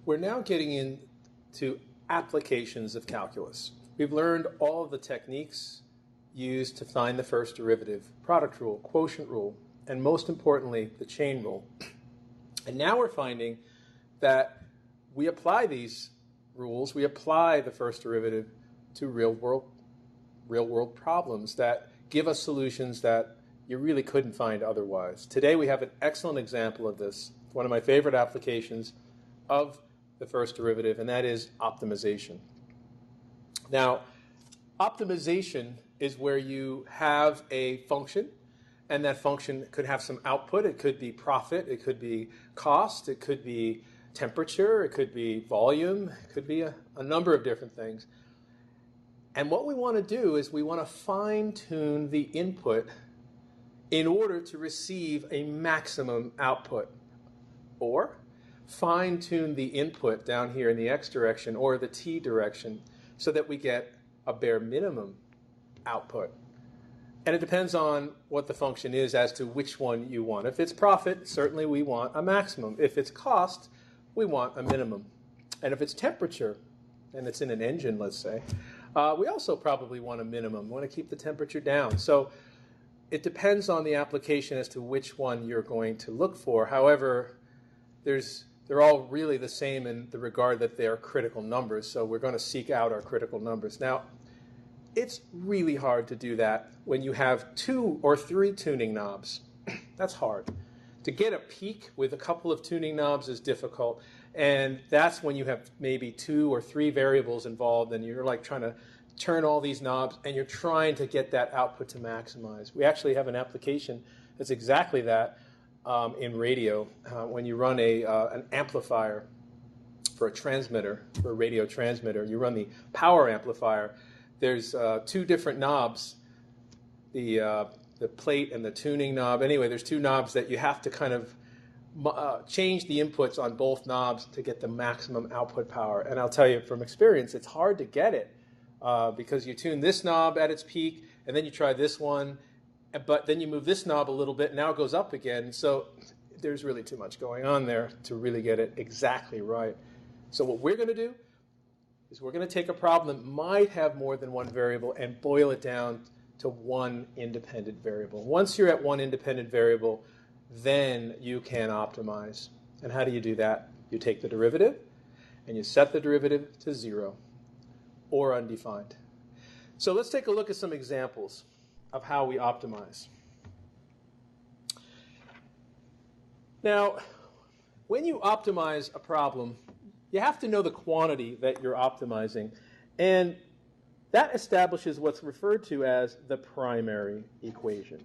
We're now getting into applications of calculus. We've learned all of the techniques used to find the first derivative, product rule, quotient rule, and most importantly, the chain rule. And now we're finding that we apply these rules, we apply the first derivative to real world problems that give us solutions that you really couldn't find otherwise. Today we have an excellent example of this, one of my favorite applications of the first derivative, and that is optimization. Now, optimization is where you have a function, and that function could have some output. It could be profit, it could be cost, it could be temperature, it could be volume, it could be a number of different things. And what we want to do is we want to fine-tune the input in order to receive a maximum output, or fine-tune the input down here in the x direction or the t direction so that we get a bare minimum output. And it depends on what the function is as to which one you want. If it's profit, certainly we want a maximum. If it's cost, we want a minimum. And if it's temperature, and it's in an engine, let's say, we also probably want a minimum. We want to keep the temperature down. So it depends on the application as to which one you're going to look for. However, they're all really the same in the regard that they are critical numbers. So we're going to seek out our critical numbers. Now, it's really hard to do that when you have 2 or 3 tuning knobs. That's hard. To get a peak with a couple of tuning knobs is difficult. And that's when you have maybe 2 or 3 variables involved and you're like trying to turn all these knobs and you're trying to get that output to maximize. We actually have an application that's exactly that in radio. When you run an amplifier for a transmitter, for a radio transmitter, you run the power amplifier. There's 2 different knobs, the plate and the tuning knob. Anyway, there's 2 knobs that you have to kind of change the inputs on both knobs to get the maximum output power. And I'll tell you from experience, it's hard to get it because you tune this knob at its peak, and then you try this one, but then you move this knob a little bit, and now it goes up again. So there's really too much going on there to really get it exactly right. So what we're going to do is we're going to take a problem that might have more than one variable and boil it down to one independent variable. Once you're at one independent variable, then you can optimize. And how do you do that? You take the derivative and you set the derivative to 0 or undefined. So let's take a look at some examples of how we optimize. Now, when you optimize a problem, you have to know the quantity that you're optimizing, and that establishes what's referred to as the primary equation.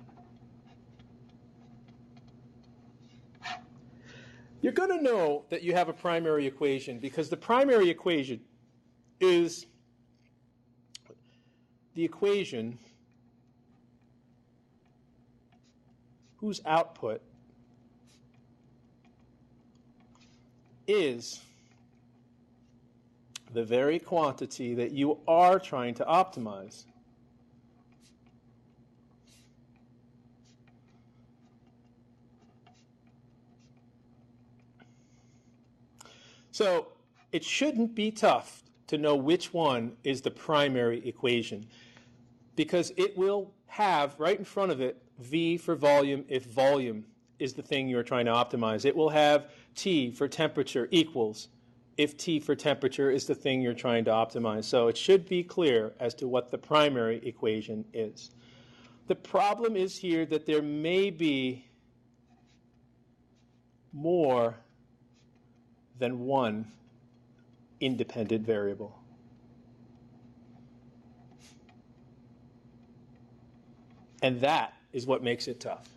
You're going to know that you have a primary equation because the primary equation is the equation whose output is the very quantity that you are trying to optimize. So it shouldn't be tough to know which one is the primary equation because it will have right in front of it V for volume if volume is the thing you're trying to optimize. It will have T for temperature equals if T for temperature is the thing you're trying to optimize. So it should be clear as to what the primary equation is. The problem is here that there may be more than one independent variable. And that is what makes it tough.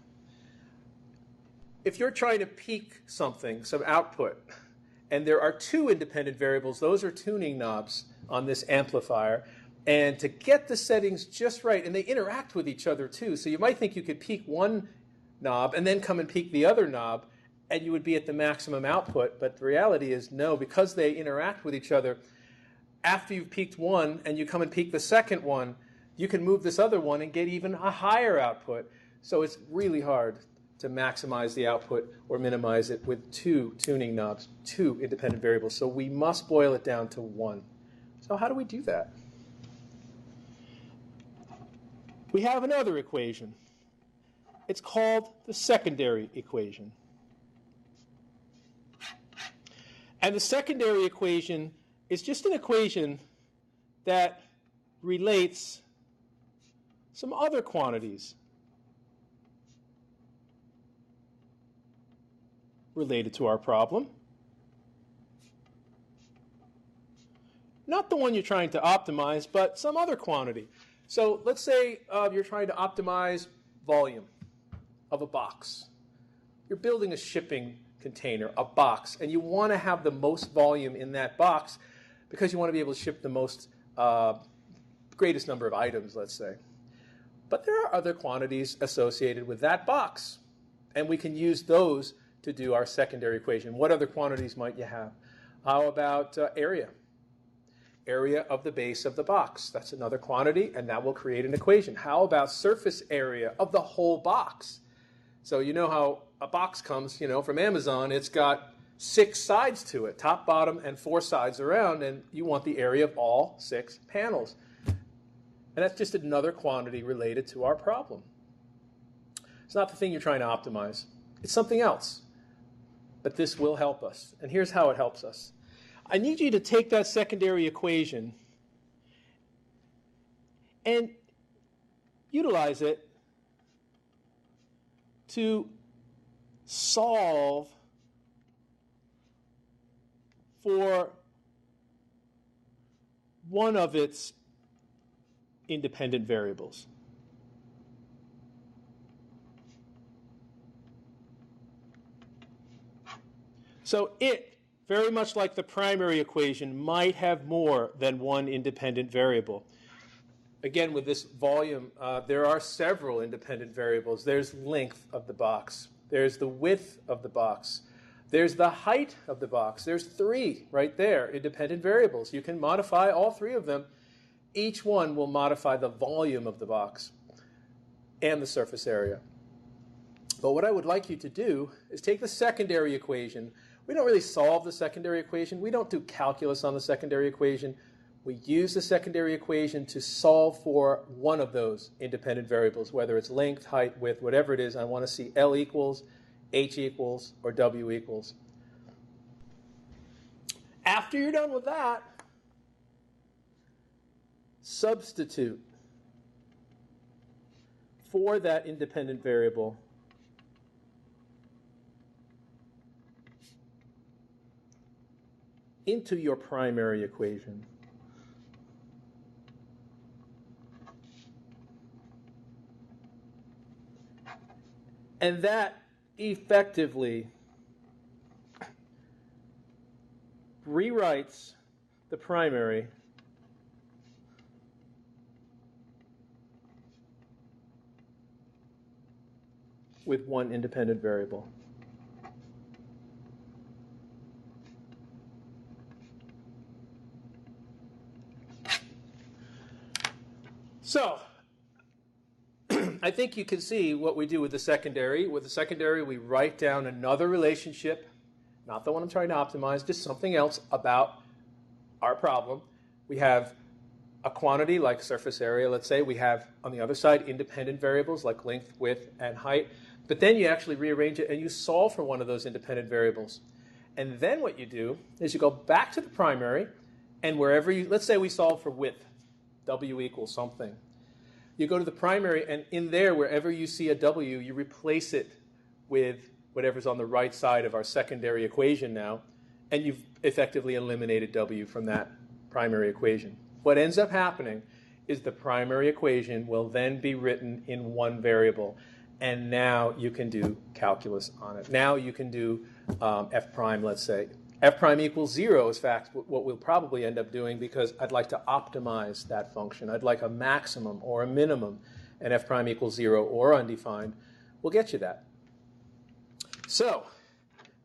If you're trying to peak something, some output, and there are 2 independent variables, those are tuning knobs on this amplifier, and to get the settings just right, and they interact with each other too, so you might think you could peak one knob and then come and peak the other knob, and you would be at the maximum output, but the reality is no, because they interact with each other, after you've peaked one and you come and peak the second one, you can move this other one and get even a higher output. So it's really hard to maximize the output or minimize it with two tuning knobs, two independent variables. So we must boil it down to one. So how do we do that? We have another equation. It's called the secondary equation. And the secondary equation is just an equation that relates some other quantities related to our problem. Not the one you're trying to optimize, but some other quantity. So let's say you're trying to optimize volume of a box. You're building a shipping container, a box, and you want to have the most volume in that box because you want to be able to ship the most, greatest number of items, let's say. But there are other quantities associated with that box, and we can use those to do our secondary equation. What other quantities might you have? How about area? Area of the base of the box. That's another quantity, and that will create an equation. How about surface area of the whole box? So you know how a box comes, from Amazon. It's got 6 sides to it, top, bottom, and 4 sides around, and you want the area of all 6 panels. And that's just another quantity related to our problem. It's not the thing you're trying to optimize. It's something else. But this will help us. And here's how it helps us. I need you to take that secondary equation and utilize it to solve for one of its independent variables. So it, very much like the primary equation, might have more than one independent variable. Again, with this volume, there are several independent variables. There's length of the box. There's the width of the box. There's the height of the box. There's 3 right there, independent variables. You can modify all 3 of them. Each one will modify the volume of the box and the surface area. But what I would like you to do is take the secondary equation. We don't really solve the secondary equation. We don't do calculus on the secondary equation. We use the secondary equation to solve for one of those independent variables, whether it's length, height, width, whatever it is. I want to see L equals, H equals, or W equals. After you're done with that, substitute for that independent variable into your primary equation. And that effectively rewrites the primary with one independent variable. So, I think you can see what we do with the secondary. With the secondary, we write down another relationship, not the one I'm trying to optimize, just something else about our problem. We have a quantity like surface area, let's say. We have, on the other side, independent variables like length, width, and height. But then you actually rearrange it and you solve for one of those independent variables. And then what you do is you go back to the primary, and wherever you, let's say we solve for width, W equals something. You go to the primary, and in there, wherever you see a W, you replace it with whatever's on the right side of our secondary equation now, and you've effectively eliminated W from that primary equation. What ends up happening is the primary equation will then be written in one variable, and now you can do calculus on it. Now you can do f prime, let's say. F prime equals 0 is, in fact, what we'll probably end up doing, because I'd like to optimize that function. I'd like a maximum or a minimum, and f prime equals 0 or undefined will get you that. So,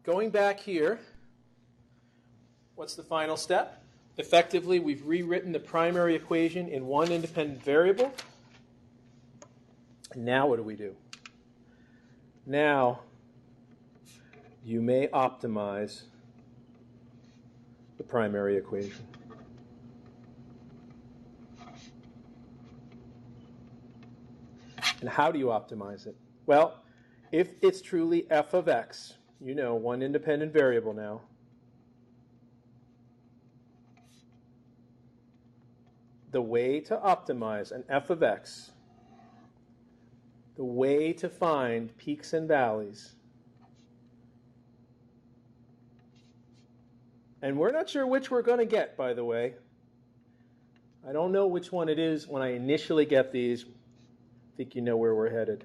going back here, what's the final step? Effectively, we've rewritten the primary equation in one independent variable. Now what do? Now, you may optimize the primary equation. And how do you optimize it? Well, if it's truly f of x, you know, one independent variable now, the way to optimize an f of x, the way to find peaks and valleys, and we're not sure which we're going to get, by the way. I don't know which one it is when I initially get these. I think you know where we're headed.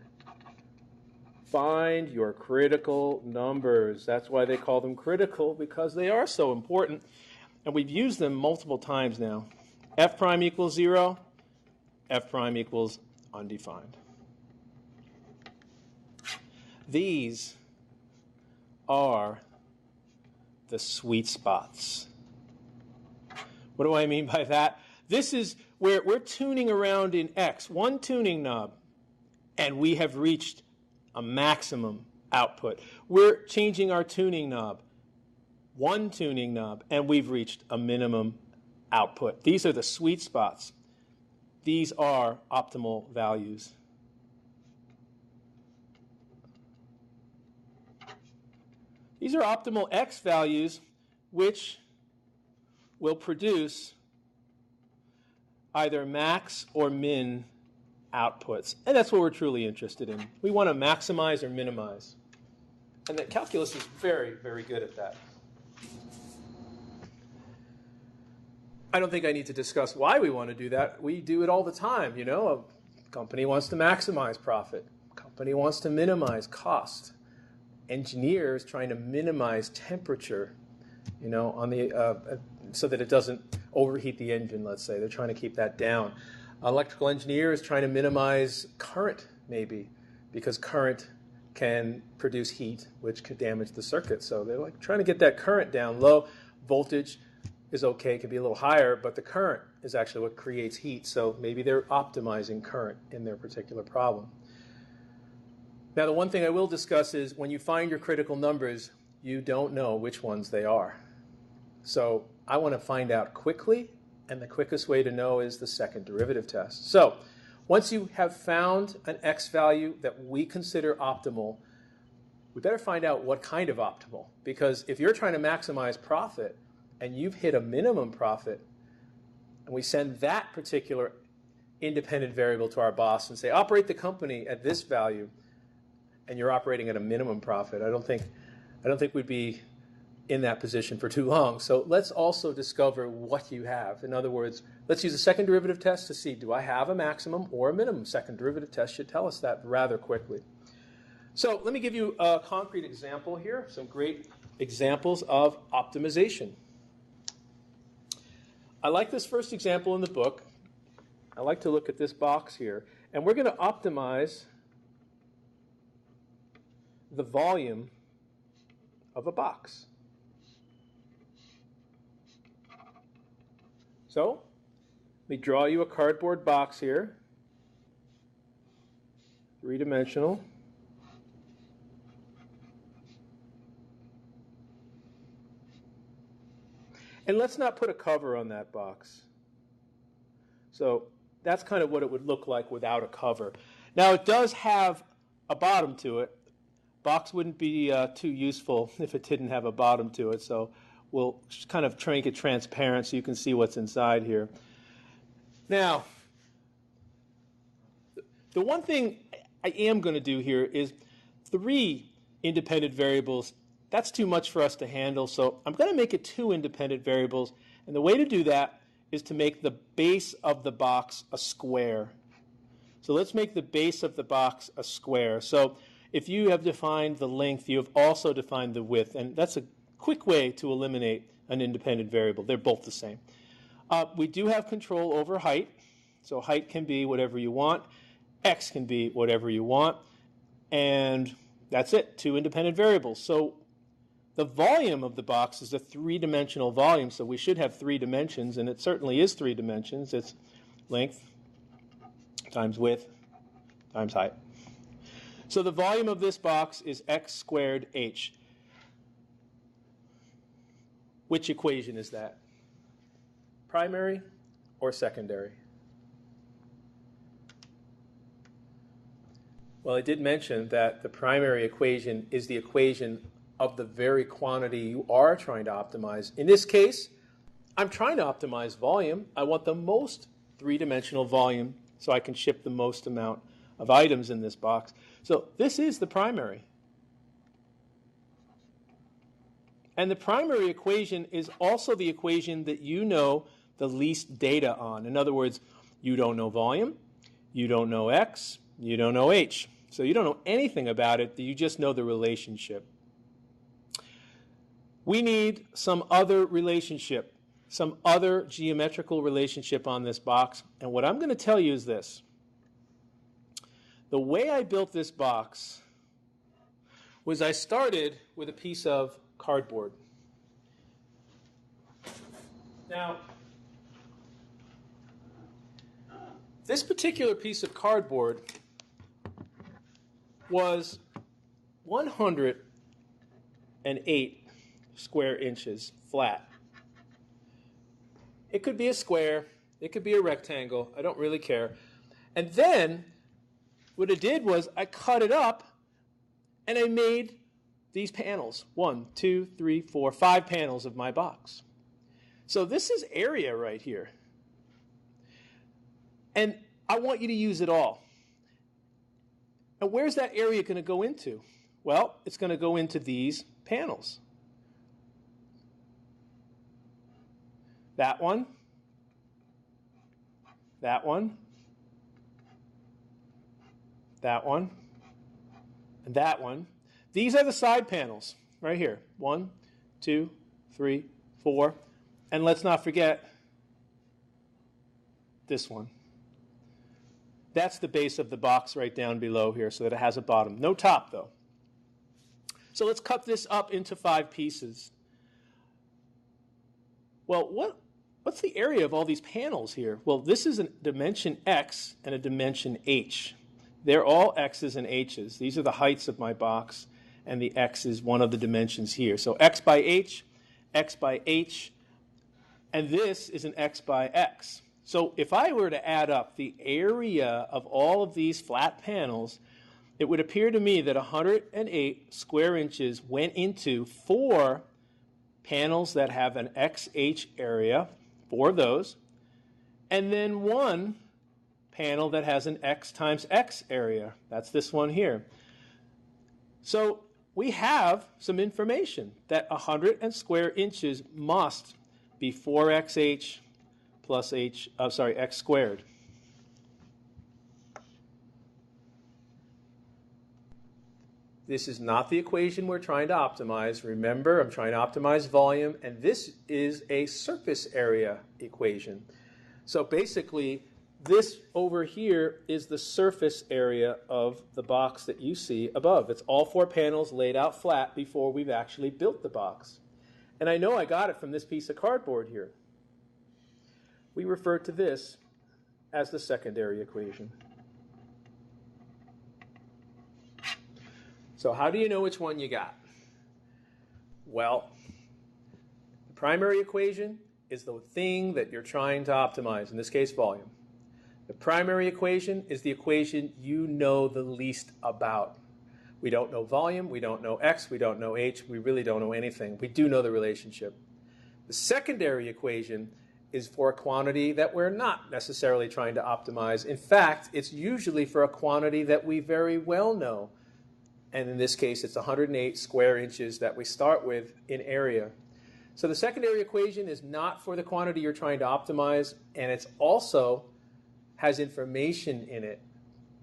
Find your critical numbers. That's why they call them critical, because they are so important. And we've used them multiple times now. F prime equals 0, F prime equals undefined. These are the sweet spots. What do I mean by that? This is where we're tuning around in X, one tuning knob, and we have reached a maximum output. We're changing our tuning knob, one tuning knob, and we've reached a minimum output. These are the sweet spots. These are optimal values. These are optimal X values, which will produce either max or min outputs. And that's what we're truly interested in. We want to maximize or minimize. And that calculus is very, very good at that. I don't think I need to discuss why we want to do that. We do it all the time. You know, a company wants to maximize profit. A company wants to minimize cost. Engineers trying to minimize temperature, you know, on the so that it doesn't overheat the engine, let's say. They're trying to keep that down. Electrical engineer is trying to minimize current, maybe, because current can produce heat, which could damage the circuit. So they're like trying to get that current down low. Voltage is okay, it can be a little higher, but the current is actually what creates heat. So maybe they're optimizing current in their particular problem. Now, the one thing I will discuss is when you find your critical numbers, you don't know which ones they are. So I want to find out quickly, and the quickest way to know is the second derivative test. So once you have found an X value that we consider optimal, we better find out what kind of optimal. Because if you're trying to maximize profit and you've hit a minimum profit, and we send that particular independent variable to our boss and say, operate the company at this value, and you're operating at a minimum profit, I don't think we'd be in that position for too long. So let's also discover what you have. In other words, let's use a second derivative test to see, do I have a maximum or a minimum? Second derivative test should tell us that rather quickly. So let me give you a concrete example here, some great examples of optimization. I like this first example in the book. I like to look at this box here. And we're going to optimize the volume of a box. So let me draw you a cardboard box here, three-dimensional. And let's not put a cover on that box. So that's kind of what it would look like without a cover. Now it does have a bottom to it. Box wouldn't be too useful if it didn't have a bottom to it. So we'll kind of make it transparent so you can see what's inside here. Now, the one thing I am going to do here is 3 independent variables. That's too much for us to handle, so I'm going to make it 2 independent variables. And the way to do that is to make the base of the box a square. So let's make the base of the box a square. So if you have defined the length, you have also defined the width. And that's a quick way to eliminate an independent variable. They're both the same. We do have control over height. So height can be whatever you want. X can be whatever you want. And that's it, 2 independent variables. So the volume of the box is a 3-dimensional volume, so we should have 3 dimensions, and it certainly is 3 dimensions. It's length times width times height. So the volume of this box is x squared h. Which equation is that? Primary or secondary? Well, I did mention that the primary equation is the equation of the very quantity you are trying to optimize. In this case, I'm trying to optimize volume. I want the most three-dimensional volume so I can ship the most amount of items in this box. So this is the primary. And the primary equation is also the equation that you know the least data on. In other words, you don't know volume, you don't know x, you don't know h. So you don't know anything about it, you just know the relationship. We need some other relationship, some other geometrical relationship on this box. And what I'm going to tell you is this. The way I built this box was I started with a piece of cardboard. Now, this particular piece of cardboard was 108 square inches flat. It could be a square, it could be a rectangle, I don't really care. And then what I did was I cut it up and I made these panels. 1, 2, 3, 4, 5 panels of my box. So this is area right here. And I want you to use it all. And where's that area going to go into? Well, it's going to go into these panels. That one, that one, that one, and that one. These are the side panels right here. 1, 2, 3, 4. And let's not forget this one. That's the base of the box right down below here so that it has a bottom. No top, though. So let's cut this up into 5 pieces. Well, what's the area of all these panels here? Well, this is a dimension x and a dimension h. They're all x's and h's. These are the heights of my box, and the x is one of the dimensions here. So x by h, and this is an x by x. So if I were to add up the area of all of these flat panels, it would appear to me that 108 square inches went into 4 panels that have an XH area, 4 of those, and then 1 panel that has an X times X area. That's this one here. So we have some information that 100 square inches must be 4XH plus X squared. This is not the equation we're trying to optimize. Remember, I'm trying to optimize volume, and this is a surface area equation. So basically, this over here is the surface area of the box that you see above. It's all 4 panels laid out flat before we've actually built the box. And I know I got it from this piece of cardboard here. We refer to this as the secondary equation. So how do you know which one you got? Well, the primary equation is the thing that you're trying to optimize, in this case volume. The primary equation is the equation you know the least about. We don't know volume, we don't know x, we don't know h, we really don't know anything. We do know the relationship. The secondary equation is for a quantity that we're not necessarily trying to optimize. In fact, it's usually for a quantity that we very well know. And in this case, it's 108 square inches that we start with in area. So the secondary equation is not for the quantity you're trying to optimize, and it's also has information in it,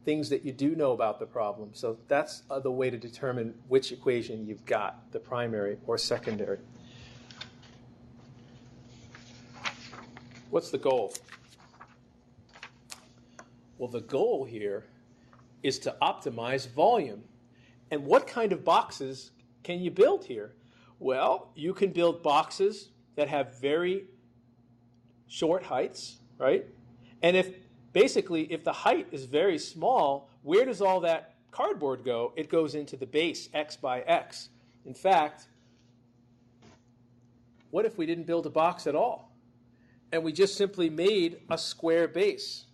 things that you do know about the problem. So that's the way to determine which equation you've got, the primary or secondary. What's the goal? Well, the goal here is to optimize volume. And what kind of boxes can you build here? Well, you can build boxes that have very short heights, right? And if the height is very small, where does all that cardboard go? It goes into the base, x by x. In fact, what if we didn't build a box at all? And we just simply made a square base,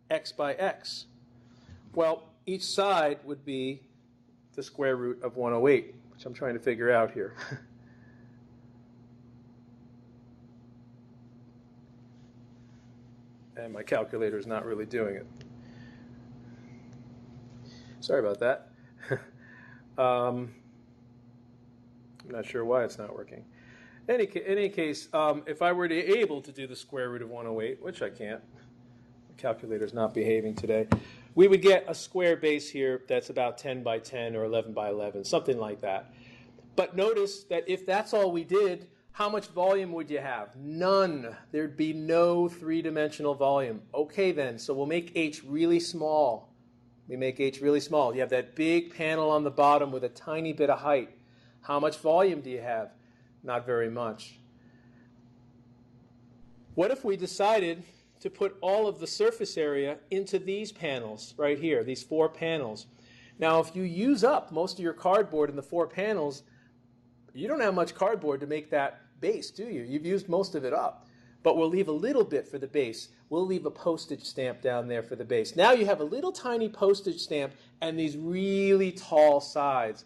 x by x. Well, each side would be the square root of 108, which I'm trying to figure out here. And my calculator is not really doing it. Sorry about that. I'm not sure why it's not working. In any case, if I were able to do the square root of 108, which I can't, the calculator's not behaving today, we would get a square base here that's about 10 by 10 or 11 by 11, something like that. But notice that if that's all we did, how much volume would you have? None. There'd be no three-dimensional volume. Okay then, so we'll make H really small. We make H really small. You have that big panel on the bottom with a tiny bit of height. How much volume do you have? Not very much. What if we decided to put all of the surface area into these panels right here, these 4 panels? Now, if you use up most of your cardboard in the 4 panels, you don't have much cardboard to make that base, do you? You've used most of it up. But we'll leave a little bit for the base. We'll leave a postage stamp down there for the base. Now you have a little tiny postage stamp and these really tall sides.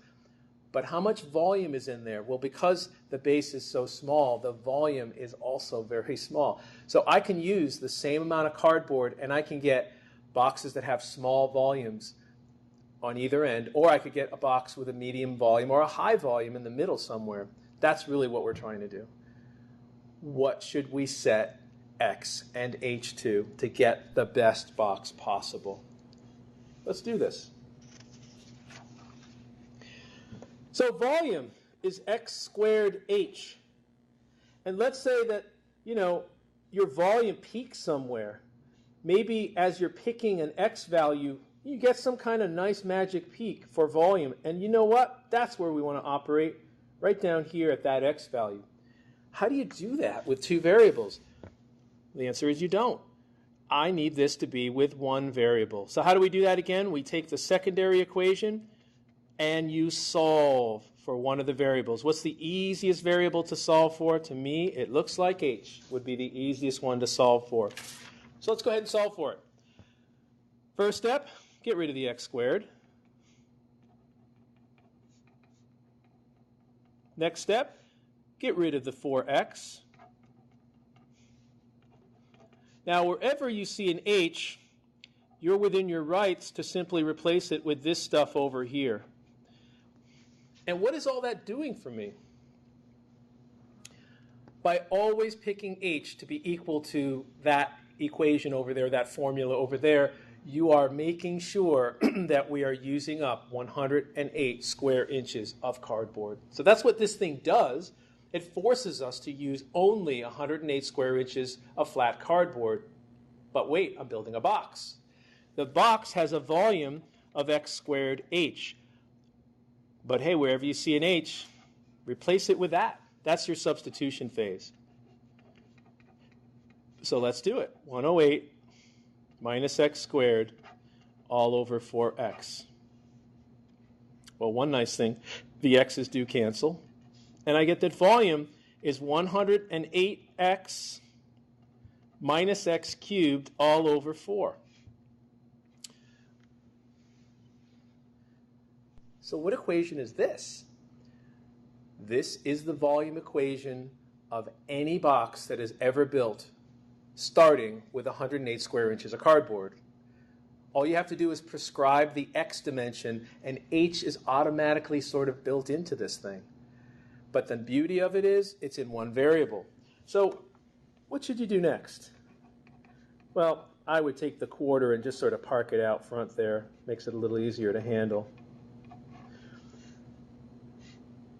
But how much volume is in there? Well, because the base is so small, the volume is also very small. So I can use the same amount of cardboard and I can get boxes that have small volumes on either end, or I could get a box with a medium volume or a high volume in the middle somewhere. That's really what we're trying to do. What should we set X and H to get the best box possible? Let's do this. So volume is X squared H. And let's say that, your volume peaks somewhere. Maybe as you're picking an X value, you get some kind of nice magic peak for volume. And you know what? That's where we want to operate, right down here at that X value. How do you do that with 2 variables? The answer is you don't. I need this to be with 1 variable. So how do we do that again? We take the secondary equation and you solve for one of the variables. What's the easiest variable to solve for? To me, it looks like H would be the easiest one to solve for. So let's go ahead and solve for it. First step, get rid of the X squared. Next step, get rid of the 4x. Now, wherever you see an H, you're within your rights to simply replace it with this stuff over here. And what is all that doing for me? By always picking H to be equal to that equation over there, that formula over there, you are making sure that we are using up 108 square inches of cardboard. So that's what this thing does. It forces us to use only 108 square inches of flat cardboard. But wait, I'm building a box. The box has a volume of X squared H. But hey, wherever you see an H, replace it with that. That's your substitution phase. So let's do it. 108 minus X squared all over 4X. Well, one nice thing, the X's do cancel. And I get that volume is 108X minus X cubed all over 4. So what equation is this? This is the volume equation of any box that is ever built, starting with 108 square inches of cardboard. All you have to do is prescribe the X dimension, and H is automatically sort of built into this thing. But the beauty of it is, it's in 1 variable. So what should you do next? Well, I would take the quarter and just sort of park it out front there. Makes it a little easier to handle.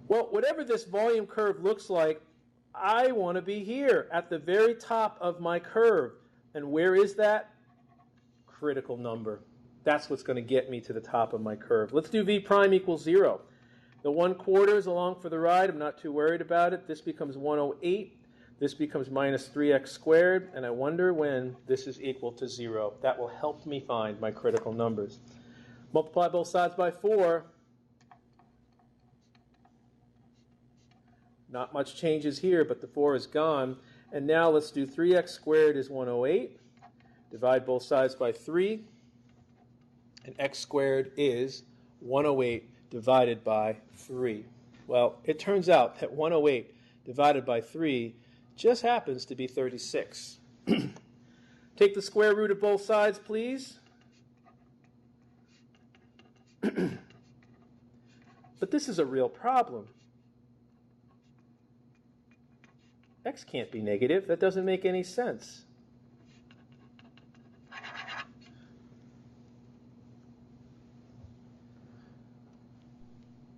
Well, whatever this volume curve looks like, I want to be here at the very top of my curve. And where is that? Critical number. That's what's going to get me to the top of my curve. Let's do V prime equals 0. The 1/4 is along for the ride. I'm not too worried about it. This becomes 108. This becomes minus 3x squared. And I wonder when this is equal to 0. That will help me find my critical numbers. Multiply both sides by 4. Not much changes here, but the 4 is gone. And now let's do 3x squared is 108. Divide both sides by 3. And x squared is 108 divided by 3. Well, it turns out that 108 divided by 3 just happens to be 36. Take the square root of both sides, please. But this is a real problem. X can't be negative. That doesn't make any sense.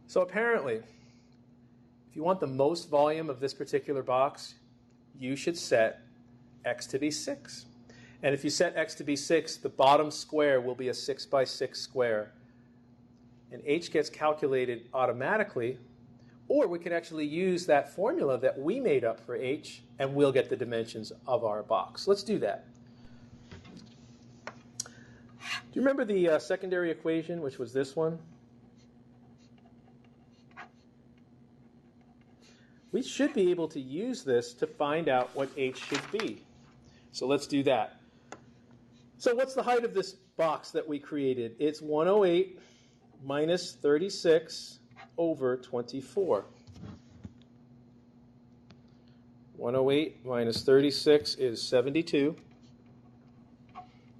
So apparently, if you want the most volume of this particular box, you should set x to be 6. And if you set x to be 6, the bottom square will be a 6 by 6 square. And h gets calculated automatically, or we can actually use that formula that we made up for h, and we'll get the dimensions of our box. Let's do that. Do you remember the secondary equation, which was this one? We should be able to use this to find out what h should be. So let's do that. So what's the height of this box that we created? It's 108 minus 36 over 24. 108 minus 36 is 72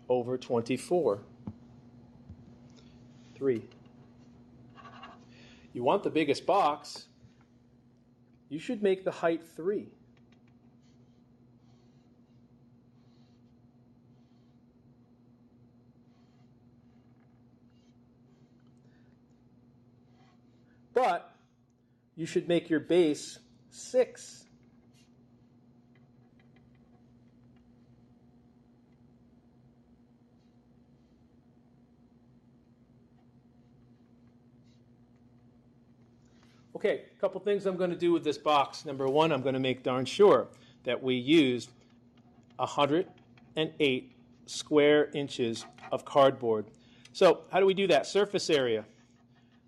over 24. 3. You want the biggest box. You should make the height 3. But you should make your base 6. Okay, a couple things I'm going to do with this box. Number one, I'm going to make darn sure that we used 108 square inches of cardboard. So how do we do that? Surface area.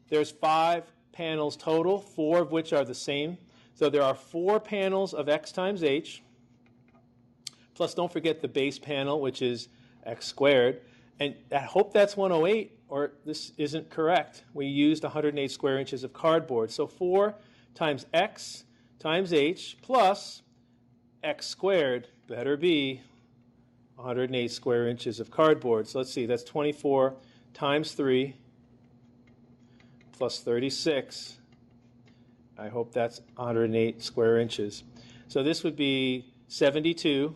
There's 5 panels total, 4 of which are the same. So there are 4 panels of x times h. Plus, don't forget the base panel, which is x squared. And I hope that's 108, or this isn't correct. We used 108 square inches of cardboard. So 4 times x times h plus x squared better be 108 square inches of cardboard. So let's see, that's 24 times 3 plus 36. I hope that's 108 square inches. So this would be 72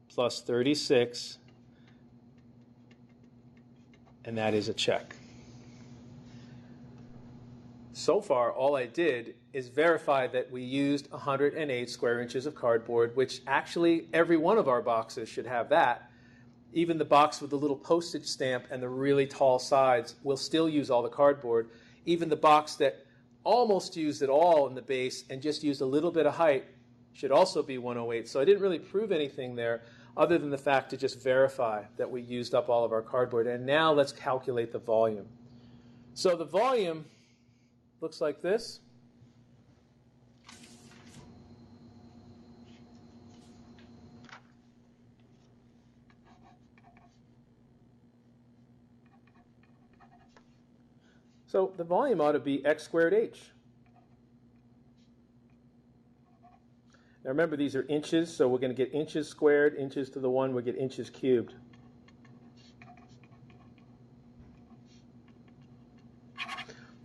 plus 36, and that is a check. So far, all I did is verify that we used 108 square inches of cardboard, which actually every one of our boxes should have that. Even the box with the little postage stamp and the really tall sides will still use all the cardboard. Even the box that almost used it all in the base and just used a little bit of height should also be 108. So I didn't really prove anything there other than the fact to just verify that we used up all of our cardboard. And now let's calculate the volume. So the volume looks like this. So the volume ought to be x squared h. Now remember, these are inches, so we're going to get inches squared, inches to the 1, we get inches cubed.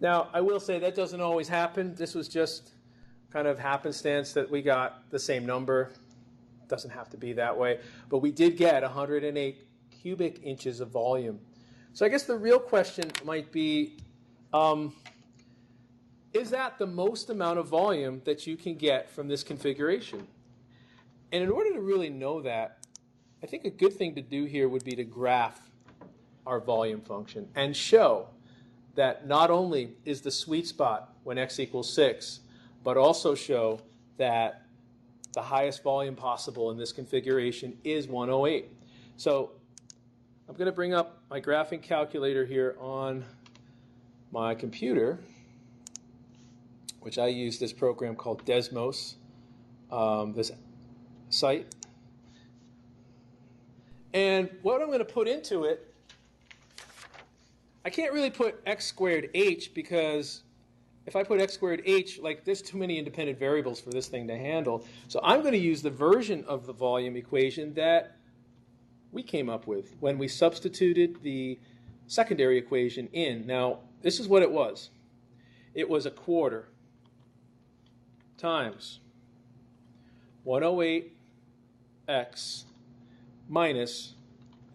Now, I will say that doesn't always happen. This was just kind of happenstance that we got the same number. It doesn't have to be that way. But we did get 108 cubic inches of volume. So I guess the real question might be, is that the most amount of volume that you can get from this configuration? And in order to really know that, I think a good thing to do here would be to graph our volume function and show that not only is the sweet spot when x equals 6, but also show that the highest volume possible in this configuration is 108. So I'm going to bring up my graphing calculator here on my computer, which I use this program called Desmos, this site. And what I'm going to put into it, I can't really put x squared h, because if I put x squared h, like, there's too many independent variables for this thing to handle. So I'm going to use the version of the volume equation that we came up with when we substituted the secondary equation in. Now, this is what it was. It was a quarter times 108x minus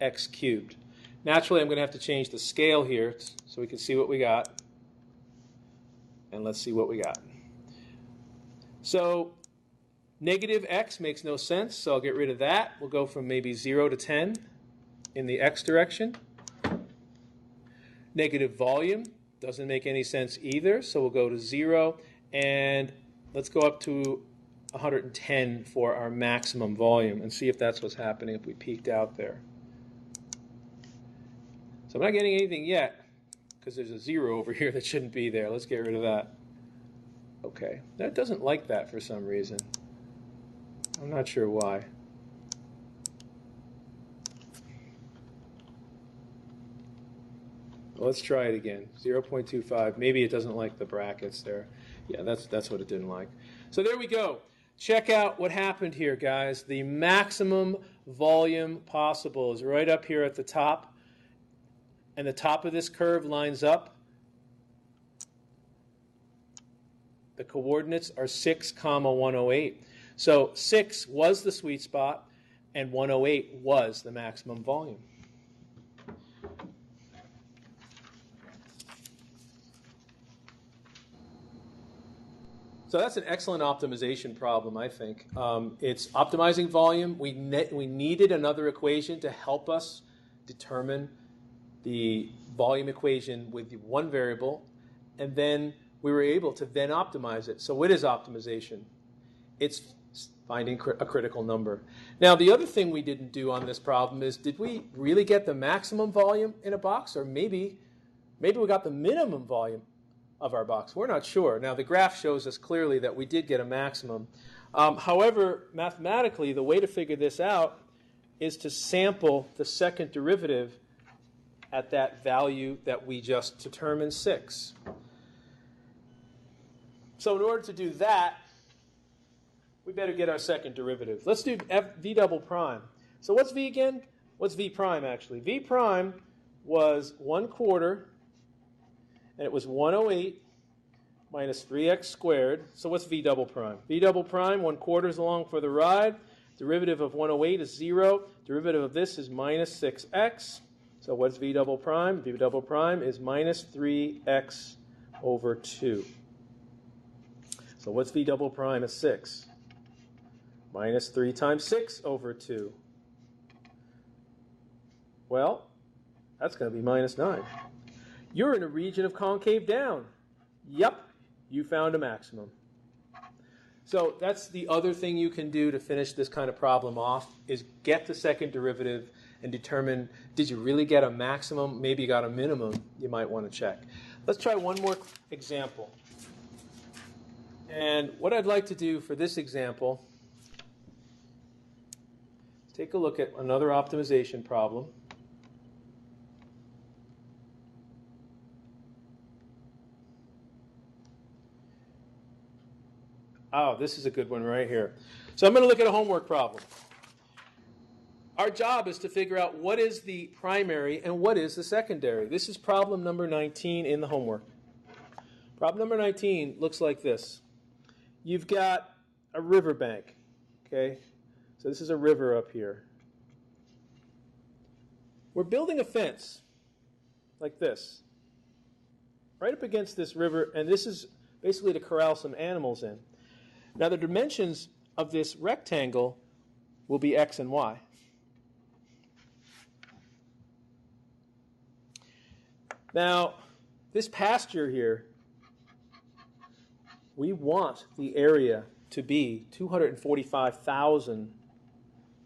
x cubed. Naturally, I'm going to have to change the scale here so we can see what we got. And let's see what we got. So negative x makes no sense, so I'll get rid of that. We'll go from maybe 0 to 10 in the x direction. Negative volume doesn't make any sense either, so we'll go to 0. And let's go up to 110 for our maximum volume and see if that's what's happening if we peeked out there. So I'm not getting anything yet because there's a 0 over here that shouldn't be there. Let's get rid of that. Okay, that doesn't like that for some reason. I'm not sure why. Well, let's try it again. 0.25. Maybe it doesn't like the brackets there. Yeah, that's what it didn't like. So there we go. Check out what happened here, guys. The maximum volume possible is right up here at the top. And the top of this curve lines up. The coordinates are 6, 108. So 6 was the sweet spot, and 108 was the maximum volume. So that's an excellent optimization problem, I think. It's optimizing volume. We needed another equation to help us determine the volume equation with one variable, and then we were able to then optimize it. So what is optimization? It's finding a critical number. Now, the other thing we didn't do on this problem is, did we really get the maximum volume in a box? Or maybe we got the minimum volume of our box. We're not sure. Now, the graph shows us clearly that we did get a maximum. However, mathematically, the way to figure this out is to sample the second derivative at that value that we just determined, 6. So in order to do that, we better get our second derivative. Let's do v double prime. So what's v again? What's v prime, actually? V prime was 1/4, and it was 108 minus 3x squared. So what's v double prime? V double prime, 1/4 is along for the ride. Derivative of 108 is 0. Derivative of this is minus 6x. So what's v double prime? V double prime is minus 3x over 2. So what's v double prime is 6? Minus 3 times 6 over 2. Well, that's going to be minus 9. You're in a region of concave down. Yep, you found a maximum. So that's the other thing you can do to finish this kind of problem off, is get the second derivative and determine, did you really get a maximum? Maybe you got a minimum you might want to check. Let's try one more example. And what I'd like to do for this example, take a look at another optimization problem. Oh, this is a good one right here. So I'm going to look at a homework problem. Our job is to figure out what is the primary and what is the secondary. This is problem number 19 in the homework. Problem number 19 looks like this. You've got a riverbank, okay? So this is a river up here. We're building a fence like this, right up against this river, and this is basically to corral some animals in. Now the dimensions of this rectangle will be x and y. Now, this pasture here, we want the area to be 245,000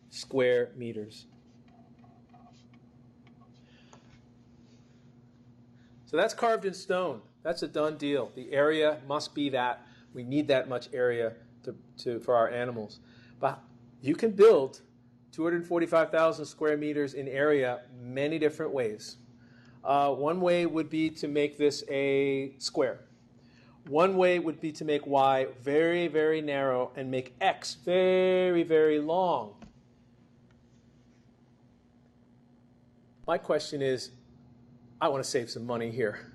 square meters. So that's carved in stone. That's a done deal. The area must be that. We need that much area for our animals. But you can build 245,000 square meters in area many different ways. One way would be to make this a square. One way would be to make y very, very narrow and make x very, very long. My question is, I want to save some money here.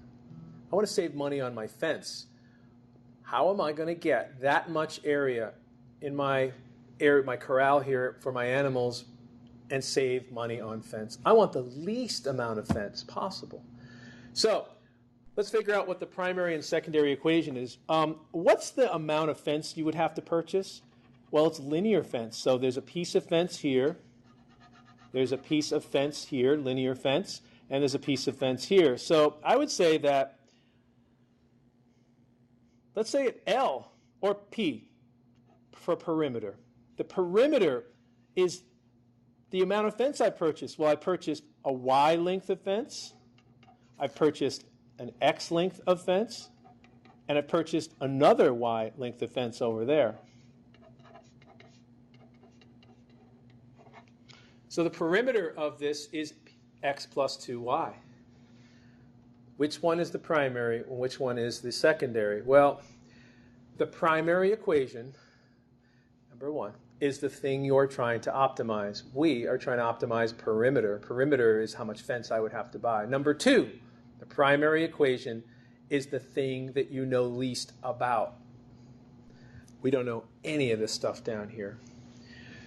I want to save money on my fence. How am I going to get that much area in my corral here for my animals and save money on fence? I want the least amount of fence possible. So let's figure out what the primary and secondary equation is. What's the amount of fence you would have to purchase? Well, it's linear fence. So there's a piece of fence here. There's a piece of fence here, linear fence, and there's a piece of fence here. So I would say that, let's say L or P for perimeter. The perimeter is the amount of fence I purchased. Well, I purchased a Y length of fence. I purchased an X length of fence. And I purchased another Y length of fence over there. So the perimeter of this is X plus 2Y. Which one is the primary and which one is the secondary? Well, the primary equation, number one, is the thing you're trying to optimize. We are trying to optimize perimeter. Perimeter is how much fence I would have to buy. Number two, the primary equation is the thing that you know least about. We don't know any of this stuff down here.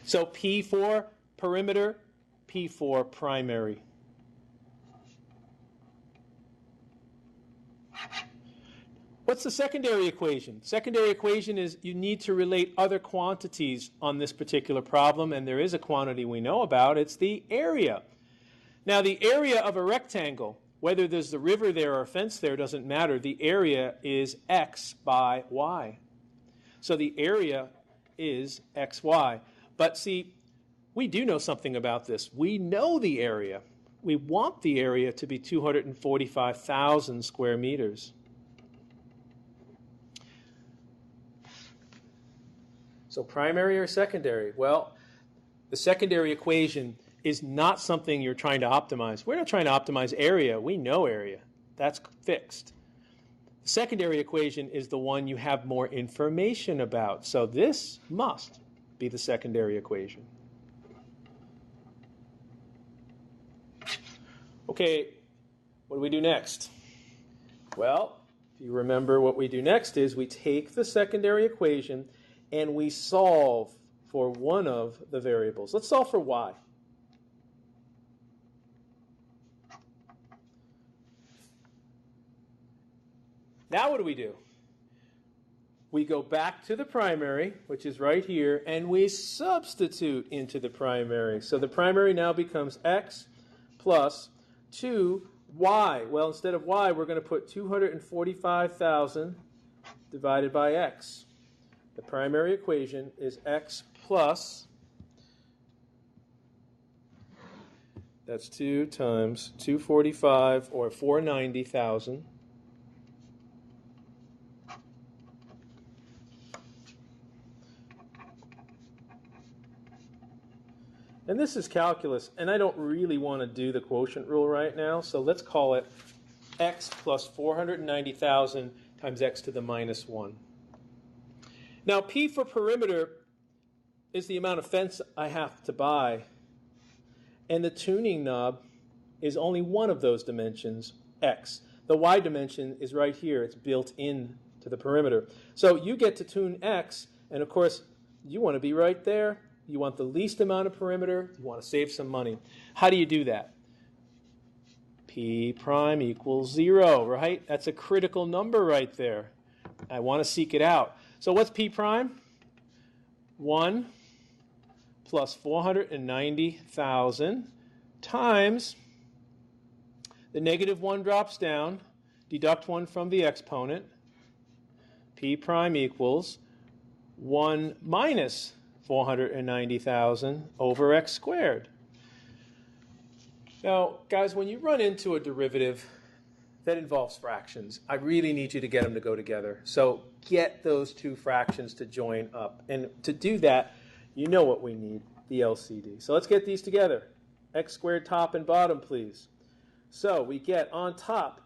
So P for perimeter, P for primary. What's the secondary equation? Secondary equation is you need to relate other quantities on this particular problem, and there is a quantity we know about. It's the area. Now, the area of a rectangle, whether there's the river there or a fence there, doesn't matter. The area is x by y. So the area is xy. But see, we do know something about this. We know the area. We want the area to be 245,000 square meters. So primary or secondary? Well, the secondary equation is not something you're trying to optimize. We're not trying to optimize area. We know area. That's fixed. The secondary equation is the one you have more information about. So this must be the secondary equation. Okay, what do we do next? Well, if you remember, what we do next is we take the secondary equation and we solve for one of the variables. Let's solve for y. Now what do? We go back to the primary, which is right here, and we substitute into the primary. So the primary now becomes x plus 2y. Well, instead of y, we're going to put 245,000 divided by x. The primary equation is x plus, that's 2 times 245, or 490,000. And this is calculus, and I don't really want to do the quotient rule right now, so let's call it x plus 490,000 times x to the minus 1. Now, P for perimeter is the amount of fence I have to buy, and the tuning knob is only one of those dimensions, x. The y dimension is right here. It's built in to the perimeter. So you get to tune x, and of course, you want to be right there. You want the least amount of perimeter. You want to save some money. How do you do that? P prime equals 0, right? That's a critical number right there. I want to seek it out. So what's P prime? 1 plus 490,000 times the negative 1 drops down, deduct 1 from the exponent. P prime equals 1 minus 490,000 over x squared. Now, guys, when you run into a derivative, that involves fractions. I really need you to get them to go together. So get those two fractions to join up. And to do that, you know what we need, the LCD. So let's get these together. X squared top and bottom, please. So we get on top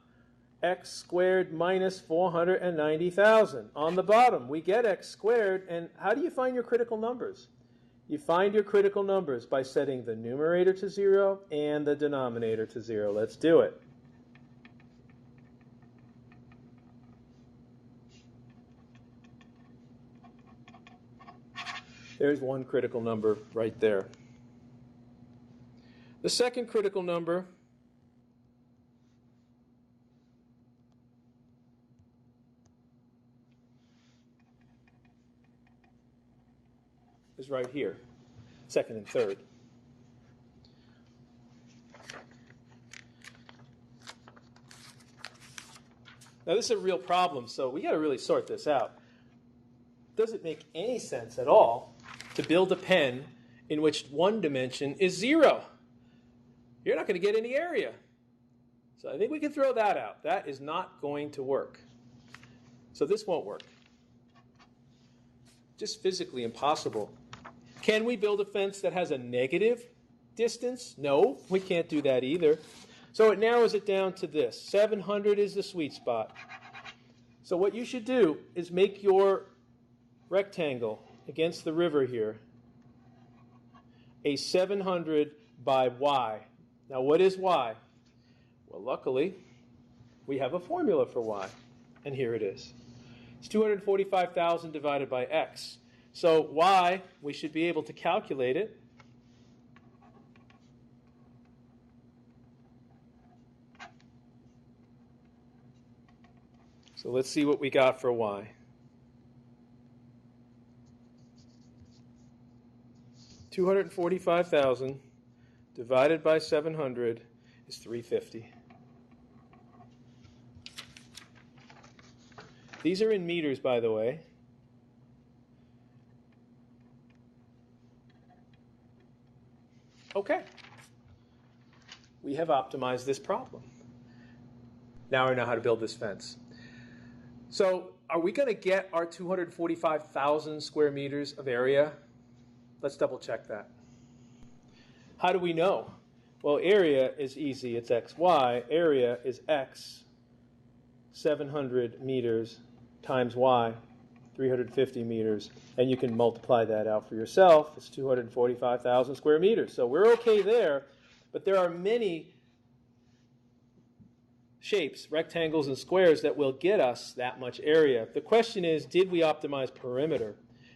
x squared minus 490,000. On the bottom, we get x squared. And how do you find your critical numbers? You find your critical numbers by setting the numerator to 0 and the denominator to 0. Let's do it. There's one critical number right there. The second critical number is right here, second and third. Now this is a real problem, so we got to really sort this out. Does it make any sense at all to build a pen in which one dimension is 0? You're not going to get any area. So I think we can throw that out. That is not going to work. So this won't work. Just physically impossible. Can we build a fence that has a negative distance? No, we can't do that either. So it narrows it down to this. 700 is the sweet spot. So what you should do is make your rectangle against the river here a 700 by y. Now what is y? Well, luckily, we have a formula for y, and here it is. It's 245,000 divided by x. So y, we should be able to calculate it. So let's see what we got for y. 245,000 divided by 700 is 350. These are in meters, by the way. Okay. We have optimized this problem. Now I know how to build this fence. So are we going to get our 245,000 square meters of area? Let's double check that. How do we know? Well, area is easy. It's xy. Area is x, 700 meters, times y, 350 meters. And you can multiply that out for yourself. It's 245,000 square meters. So we're okay there. But there are many shapes, rectangles and squares, that will get us that much area. The question is, did we optimize perimeter?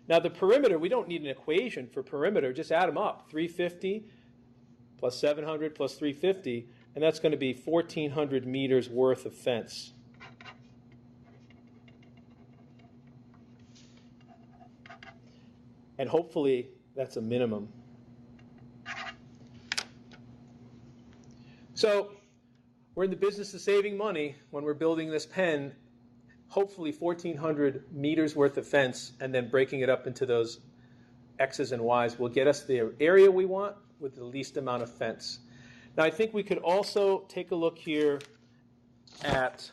Now the perimeter, we don't need an equation for perimeter. Just add them up. 350 plus 700 plus 350, and that's going to be 1,400 meters worth of fence. And hopefully that's a minimum. So we're in the business of saving money when we're building this pen. Hopefully 1,400 meters worth of fence, and then breaking it up into those X's and Y's will get us the area we want with the least amount of fence. Now I think we could also take a look here at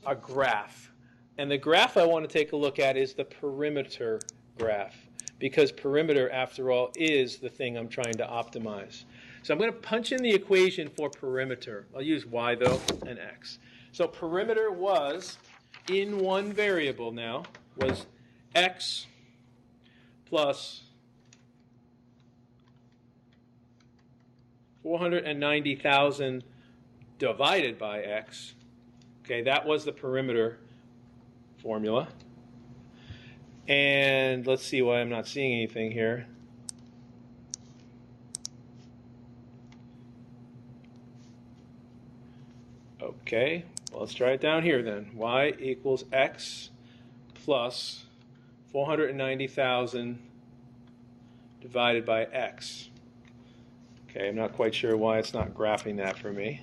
a graph. And the graph I want to take a look at is the perimeter graph, because perimeter, after all, is the thing I'm trying to optimize. So I'm going to punch in the equation for perimeter. I'll use y, though, and x. So perimeter was, in one variable now, was x plus 490,000 divided by x. Okay, that was the perimeter formula. And let's see why I'm not seeing anything here. Okay, well, let's try it down here then. Y equals x plus 490,000 divided by x. Okay, I'm not quite sure why it's not graphing that for me.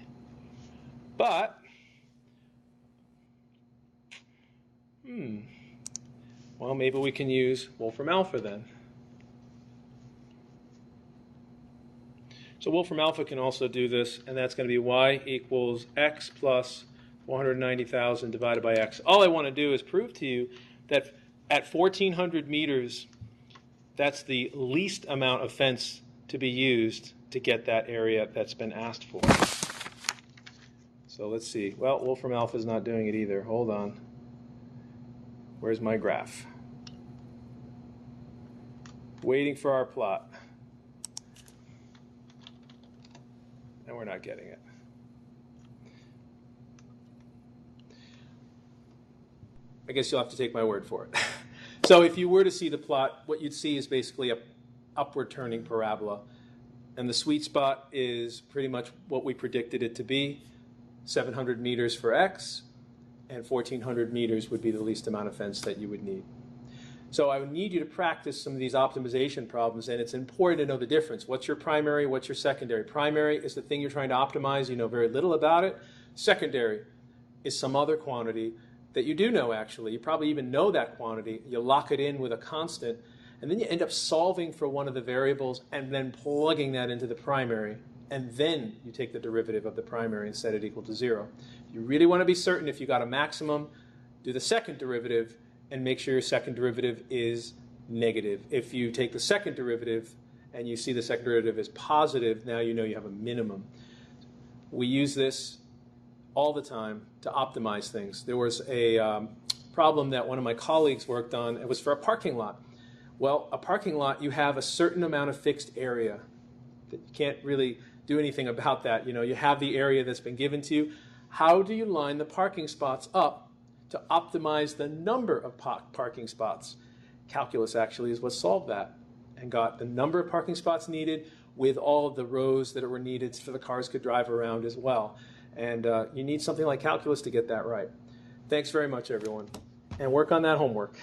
But, well, maybe we can use Wolfram Alpha then. So Wolfram Alpha can also do this, and that's going to be y equals x plus 490,000 divided by x. All I want to do is prove to you that at 1,400 meters, that's the least amount of fence to be used to get that area that's been asked for. So let's see. Well, Wolfram Alpha is not doing it either. Hold on. Where's my graph? Waiting for our plot. And we're not getting it. I guess you'll have to take my word for it. So if you were to see the plot, what you'd see is basically a upward turning parabola. And the sweet spot is pretty much what we predicted it to be, 700 meters for x, and 1,400 meters would be the least amount of fence that you would need. So I would need you to practice some of these optimization problems, and it's important to know the difference. What's your primary? What's your secondary? Primary is the thing you're trying to optimize. You know very little about it. Secondary is some other quantity that you do know, actually. You probably even know that quantity. You lock it in with a constant, and then you end up solving for one of the variables and then plugging that into the primary, and then you take the derivative of the primary and set it equal to 0. If you really want to be certain if you got a maximum, do the second derivative and make sure your second derivative is negative. If you take the second derivative and you see the second derivative is positive, now you know you have a minimum. We use this all the time to optimize things. There was a problem that one of my colleagues worked on. It was for a parking lot. Well, a parking lot, you have a certain amount of fixed area. You can't really do anything about that. You know, you have the area that's been given to you. How do you line the parking spots up to optimize the number of parking spots? Calculus actually is what solved that and got the number of parking spots needed with all of the rows that were needed so the cars could drive around as well. And you need something like calculus to get that right. Thanks very much, everyone. And work on that homework.